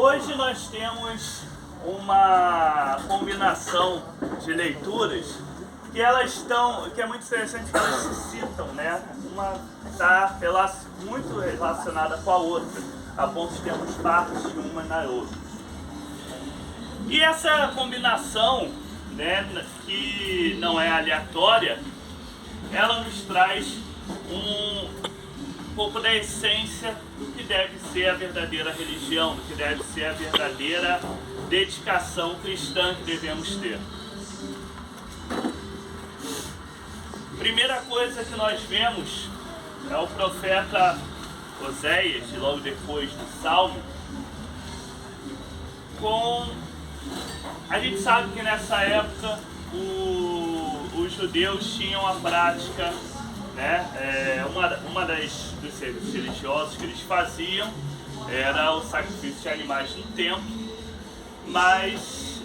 Hoje nós temos uma combinação de leituras que que é muito interessante, que elas se citam, né? Uma está muito relacionada com a outra, a ponto de termos partes de uma na outra. E essa combinação, né, que não é aleatória, ela nos traz um pouco da essência do que deve ser a verdadeira religião, do que deve ser a verdadeira dedicação cristã que devemos ter. Primeira coisa que nós vemos é o profeta Oséias, e logo depois do Salmo, a gente sabe que nessa época os judeus tinham a prática, né, dos serviços religiosos que eles faziam era o sacrifício de animais no templo, mas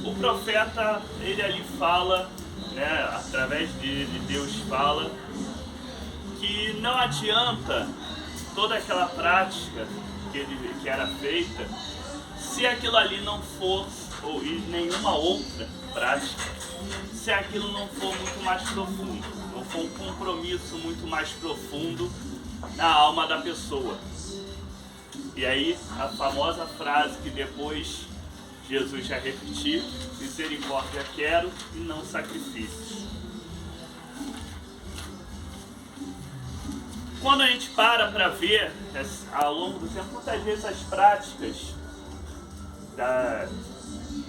o profeta, ele ali fala, né, através dele, Deus fala que não adianta toda aquela prática que era feita se aquilo ali não for, ou nenhuma outra prática, se aquilo não for muito mais profundo, não for um compromisso muito mais profundo na alma da pessoa. E aí a famosa frase que depois Jesus já repetiu: misericórdia quero e não sacrifícios. Quando a gente para ver ao longo do tempo, muitas vezes as práticas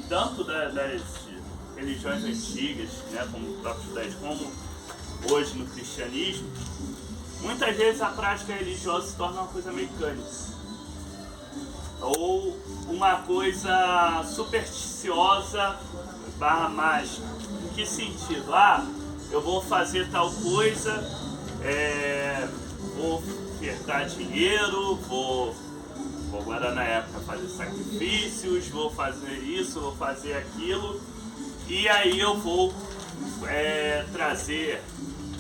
tanto das religiões antigas, né, como o próprio judaísmo, como hoje no cristianismo, muitas vezes a prática religiosa se torna uma coisa mecânica ou uma coisa supersticiosa / mágica. Em que sentido? Eu vou fazer tal coisa, vou ofertar dinheiro, vou agora na época fazer sacrifícios, vou fazer isso, vou fazer aquilo, e aí eu vou trazer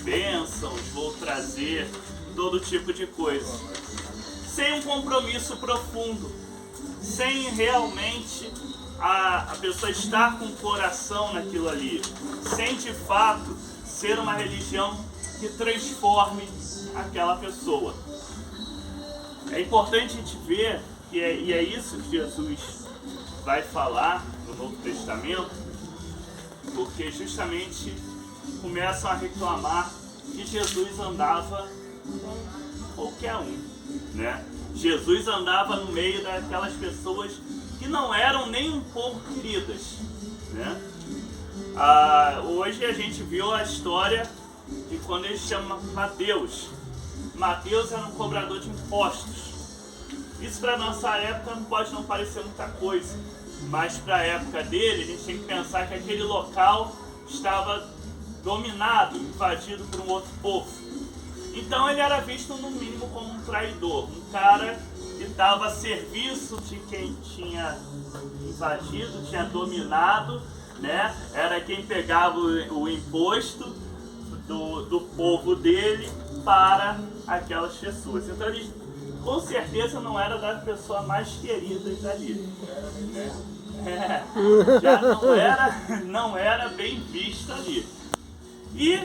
bênçãos, vou trazer todo tipo de coisa, sem um compromisso profundo, sem realmente a pessoa estar com o coração naquilo ali, sem de fato ser uma religião que transforme aquela pessoa. É importante a gente ver, e é isso que Jesus vai falar no Novo Testamento, porque justamente começam a reclamar que Jesus andava com qualquer um, né? Jesus andava no meio daquelas pessoas que não eram nem um pouco queridas, né? Hoje a gente viu a história de quando ele chama Mateus. Mateus era um cobrador de impostos. Isso para nossa época não pode não parecer muita coisa, mas para a época dele a gente tem que pensar que aquele local estava dominado, invadido por um outro povo. Então ele era visto no mínimo como um traidor, um cara que estava a serviço de quem tinha invadido, tinha dominado, né? Era quem pegava o imposto do povo dele para aquelas pessoas. Então ele com certeza não era das pessoas mais queridas ali, né? Já não era bem vista ali. E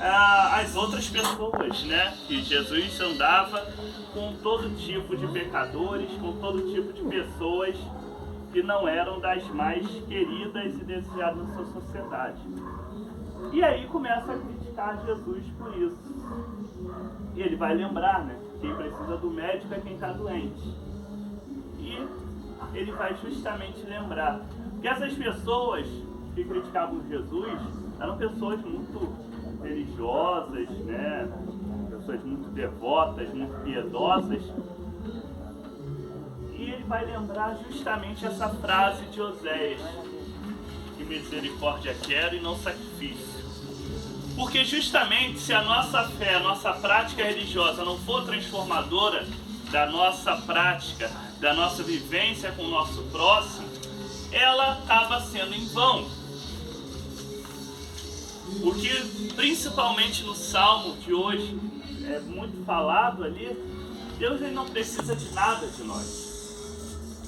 as outras pessoas, né, que Jesus andava com todo tipo de pecadores, com todo tipo de pessoas que não eram das mais queridas e desejadas na sua sociedade. E aí começa a criticar Jesus por isso. E ele vai lembrar, né, quem precisa do médico é quem está doente. E ele vai justamente lembrar que essas pessoas que criticavam Jesus eram pessoas muito religiosas, né, pessoas muito devotas, muito piedosas. E ele vai lembrar justamente essa frase de Oséias: que misericórdia quero e não sacrifício. Porque justamente se a nossa fé, a nossa prática religiosa não for transformadora da nossa prática, da nossa vivência com o nosso próximo, ela acaba sendo em vão. O que principalmente no Salmo de hoje é muito falado ali Deus ele não precisa de nada de nós.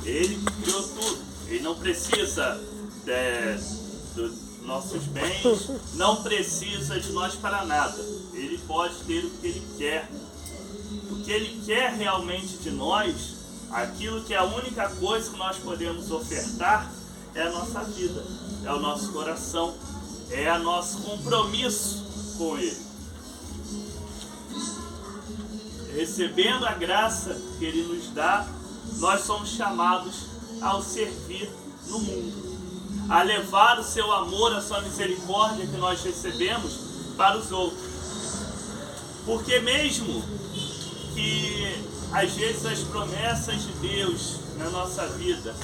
Ele criou tudo. Ele não precisa dos nossos bens, não precisa de nós para nada. Ele pode ter o que Ele quer. O que Ele quer realmente de nós, aquilo que é a única coisa que nós podemos ofertar, é a nossa vida, é o nosso coração, é o nosso compromisso com Ele. Recebendo a graça que Ele nos dá, nós somos chamados ao servir no mundo, a levar o seu amor, a sua misericórdia que nós recebemos para os outros. Porque mesmo que às vezes as promessas de Deus na nossa vida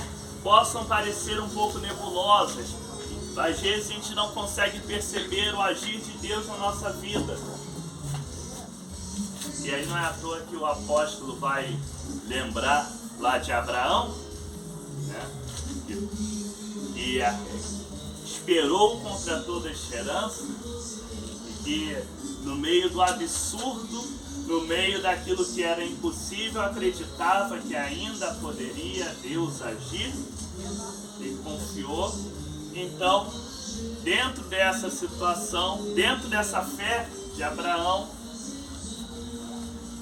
possam parecer um pouco nebulosas, às vezes a gente não consegue perceber o agir de Deus na nossa vida. E aí não é à toa que o apóstolo vai lembrar lá de Abraão, né? Que esperou contra toda esperança, e que no meio do absurdo, no meio daquilo que era impossível, acreditava que ainda poderia Deus agir, e confiou. Então, dentro dessa situação, dentro dessa fé de Abraão,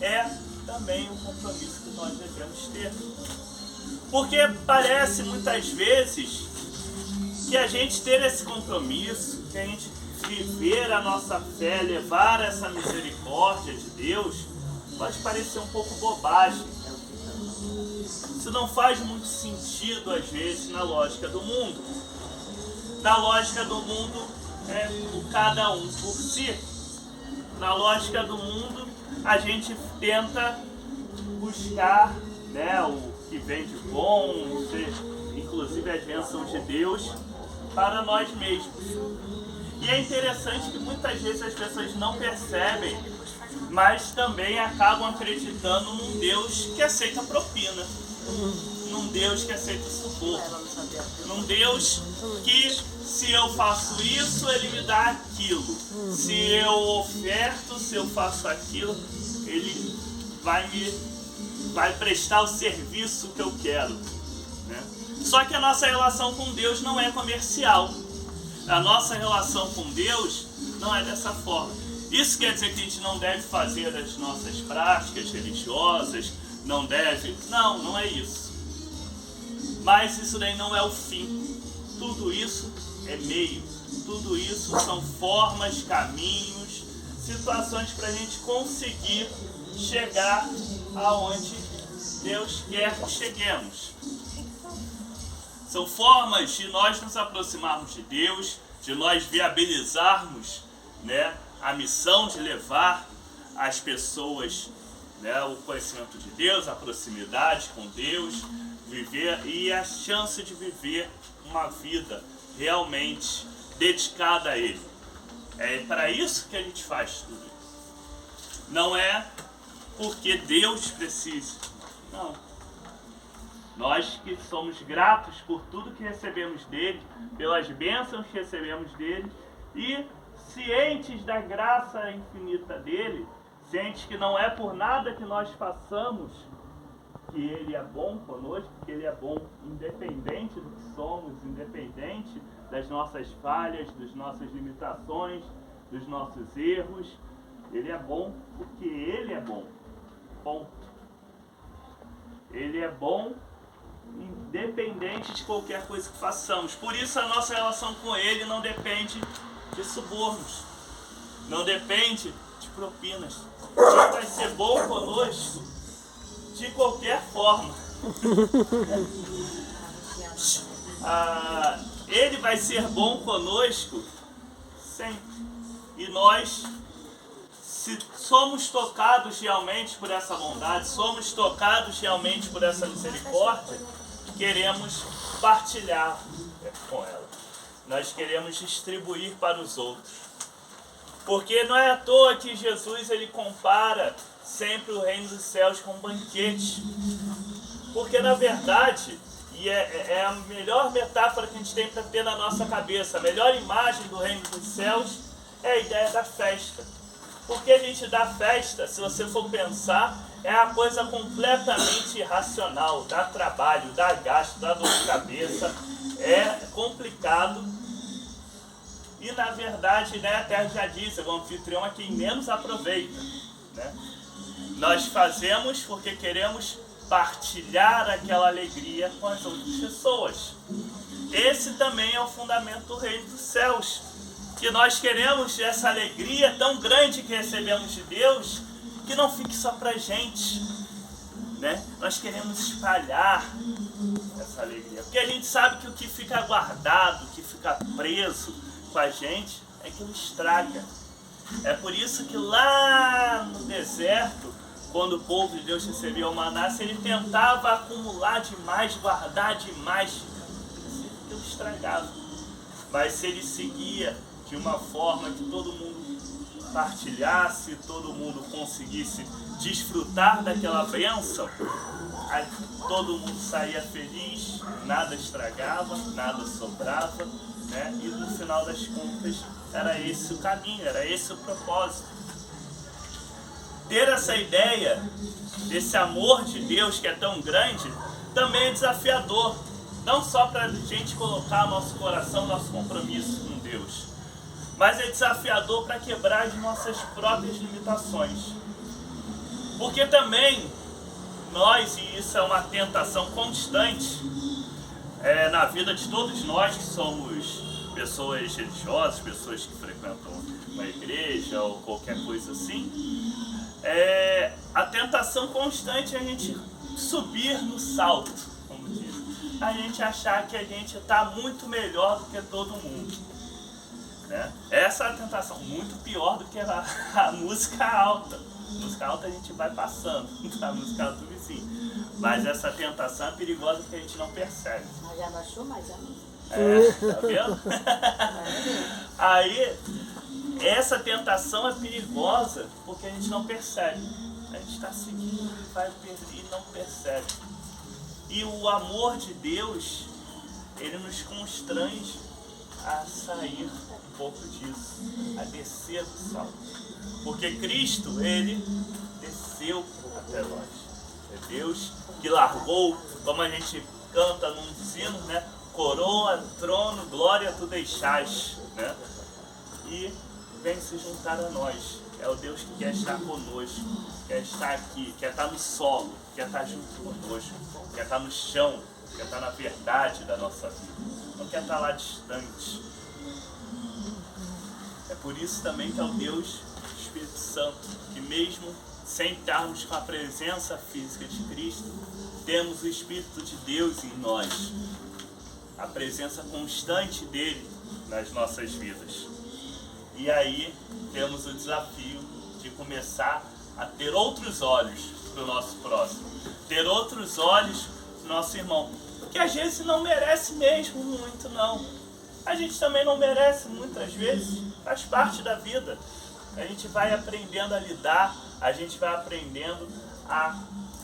é também um compromisso que nós devemos ter. Porque parece muitas vezes que a gente ter esse compromisso, que a gente viver a nossa fé, levar essa misericórdia de Deus, pode parecer um pouco bobagem. Isso não faz muito sentido às vezes na lógica do mundo. Na lógica do mundo é o cada um por si. Na lógica do mundo a gente tenta buscar, né, o que vem de bom, inclusive as bênçãos de Deus, para nós mesmos. E é interessante que muitas vezes as pessoas não percebem, mas também acabam acreditando num Deus que aceita propina, num Deus que aceita suborno, num Deus que, se eu faço isso, Ele me dá aquilo. Se eu oferto, se eu faço aquilo, Ele vai prestar o serviço que eu quero, né? Só que a nossa relação com Deus não é comercial. A nossa relação com Deus não é dessa forma. Isso quer dizer que a gente não deve fazer as nossas práticas religiosas, não deve... Não é isso. Mas isso daí não é o fim. Tudo isso é meio. Tudo isso são formas, caminhos, situações para a gente conseguir chegar aonde Deus quer que cheguemos. São formas de nós nos aproximarmos de Deus, de nós viabilizarmos, né, a missão de levar as pessoas, né, o conhecimento de Deus, a proximidade com Deus, viver e a chance de viver uma vida realmente dedicada a Ele. É para isso que a gente faz tudo isso. Não é porque Deus precisa. Não. Nós que somos gratos por tudo que recebemos dele, pelas bênçãos que recebemos dele, e cientes da graça infinita dele, cientes que não é por nada que nós façamos que ele é bom conosco, que ele é bom independente do que somos, independente das nossas falhas, das nossas limitações, dos nossos erros. Ele é bom porque ele é bom. Ponto. Ele é bom independente de qualquer coisa que façamos. Por isso a nossa relação com Ele não depende de subornos, não depende de propinas. Ele vai ser bom conosco de qualquer forma. Ele vai ser bom conosco sempre. E nós, se somos tocados realmente por essa bondade, somos tocados realmente por essa misericórdia, queremos partilhar com ela. Nós queremos distribuir para os outros. Porque não é à toa que Jesus ele compara sempre o reino dos céus com um banquete. Porque na verdade, e é a melhor metáfora que a gente tem para ter na nossa cabeça, a melhor imagem do reino dos céus é a ideia da festa. Porque a gente dá festa, se você for pensar, é a coisa completamente irracional, dá trabalho, dá gasto, dá dor de cabeça, é complicado. E na verdade, né, a terra já diz, o anfitrião é quem menos aproveita, né? Nós fazemos porque queremos partilhar aquela alegria com as outras pessoas. Esse também é o fundamento do reino dos céus, que nós queremos essa alegria tão grande que recebemos de Deus, que não fique só pra gente, né? Nós queremos espalhar essa alegria, porque a gente sabe que o que fica guardado, o que fica preso com a gente, é que ele estraga. É por isso que lá no deserto, quando o povo de Deus recebia o maná, se ele tentava acumular demais, guardar demais, ele estragava. Mas se ele seguia de uma forma que todo mundo partilhasse, todo mundo conseguisse desfrutar daquela bênção, aí todo mundo saía feliz, nada estragava, nada sobrava, né? E no final das contas era esse o caminho, era esse o propósito. Ter essa ideia desse amor de Deus que é tão grande também é desafiador, não só para a gente colocar nosso coração, nosso compromisso com Deus, mas é desafiador para quebrar as nossas próprias limitações. Porque também nós, e isso é uma tentação constante na vida de todos nós que somos pessoas religiosas, pessoas que frequentam uma igreja ou qualquer coisa assim, a tentação constante é a gente subir no salto, como diz. A gente achar que a gente está muito melhor do que todo mundo, né? Essa é a tentação, muito pior do que a música alta. A música alta a gente vai passando, a música alta do vizinho. Mas essa tentação é perigosa porque a gente não percebe. Mas já baixou mais a música. Tá vendo? Aí, essa tentação é perigosa porque a gente não percebe. A gente está seguindo e vai perder e não percebe. E o amor de Deus, ele nos constrange a sair um pouco disso, a descer do salto. Porque Cristo, ele desceu até nós. É Deus que largou, como a gente canta nos hinos, né? Coroa, trono, glória tu deixais, né? E vem se juntar a nós. É o Deus que quer estar conosco, quer estar aqui, quer estar no solo, quer estar junto conosco, quer estar no chão, quer estar na verdade da nossa vida, não quer estar lá distante. É por isso também que é o Deus Espírito Santo, que mesmo sem estarmos com a presença física de Cristo, temos o Espírito de Deus em nós, a presença constante dele nas nossas vidas. E aí temos o desafio de começar a ter outros olhos para o nosso próximo, ter outros olhos para o nosso irmão, que às vezes não merece mesmo muito não. A gente também não merece muitas vezes, faz parte da vida. A gente vai aprendendo a lidar, a gente vai aprendendo a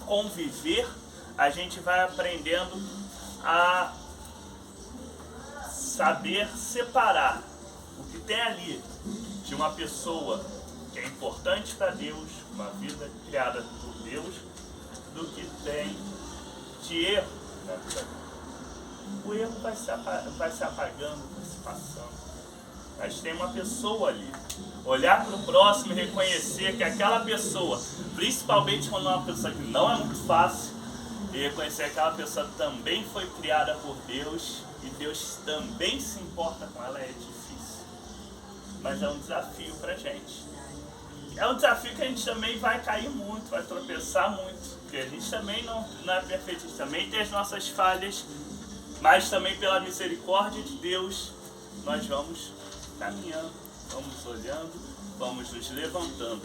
conviver, a gente vai aprendendo a saber separar o que tem ali de uma pessoa que é importante para Deus, uma vida criada por Deus, do que tem de erro na vida. O erro vai se apagando, vai se passando. Mas tem uma pessoa ali. Olhar para o próximo e reconhecer que aquela pessoa, principalmente quando é uma pessoa que não é muito fácil, e reconhecer que aquela pessoa também foi criada por Deus e Deus também se importa com ela, é difícil. Mas é um desafio pra gente. É um desafio que a gente também vai cair muito, vai tropeçar muito, porque a gente também não é perfeito, a gente também tem as nossas falhas, mas também pela misericórdia de Deus, nós vamos caminhando, vamos olhando, vamos nos levantando.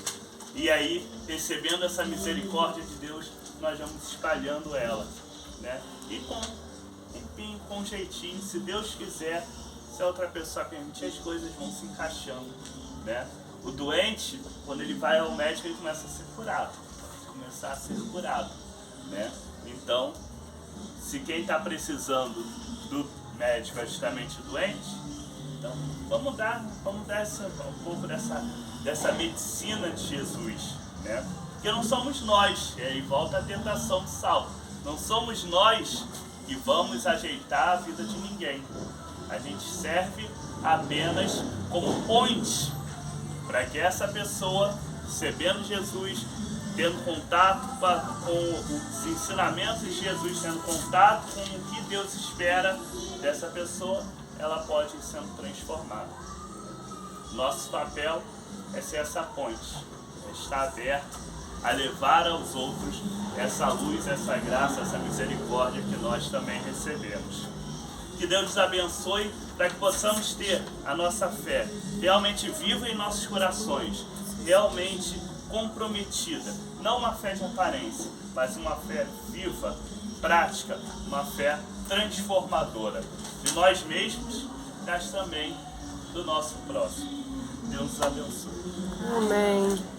E aí, recebendo essa misericórdia de Deus, nós vamos espalhando ela, né? E com tempinho, com jeitinho, se Deus quiser, se a outra pessoa permitir, as coisas vão se encaixando, né? O doente, quando ele vai ao médico, ele começa a ser curado, começar a ser curado, né? Então, se quem está precisando do médico é justamente o doente, então vamos dar um pouco dessa medicina de Jesus, né? Porque não somos nós, e aí volta a tentação de Saulo, não somos nós que vamos ajeitar a vida de ninguém. A gente serve apenas como ponte para que essa pessoa, recebendo Jesus, tendo contato com os ensinamentos de Jesus, tendo contato com o que Deus espera dessa pessoa, ela pode ir sendo transformada. Nosso papel é ser essa ponte, é estar aberto a levar aos outros essa luz, essa graça, essa misericórdia que nós também recebemos. Que Deus nos abençoe para que possamos ter a nossa fé realmente viva em nossos corações, realmente comprometida, não uma fé de aparência, mas uma fé viva, prática, uma fé transformadora de nós mesmos, mas também do nosso próximo. Deus nos abençoe. Amém.